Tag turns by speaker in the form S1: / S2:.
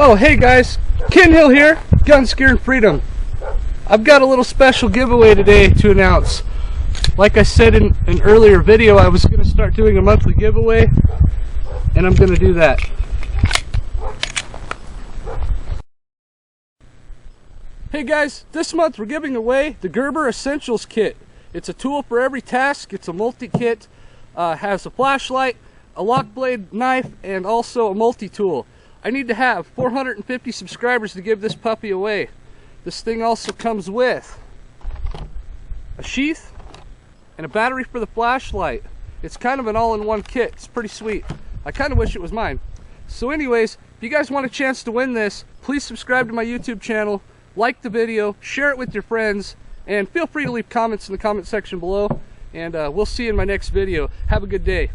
S1: Oh, hey guys, Ken Hill here, Guns, Gear, and Freedom. I've got a little special giveaway today to announce. Like I said in an earlier video, I was going to start doing a monthly giveaway, and I'm going to do that. Hey guys, this month we're giving away the Gerber Essentials Kit. It's a tool for every task. It's a multi-kit, has a flashlight, a lock blade knife, and also a multi-tool. I need to have 450 subscribers to give this puppy away. This thing also comes with a sheath and a battery for the flashlight. It's kind of an all-in-one kit. It's pretty sweet. I kind of wish it was mine. So anyways, if you guys want a chance to win this, please subscribe to my YouTube channel, like the video, share it with your friends, and feel free to leave comments in the comment section below. And we'll see you in my next video. Have a good day.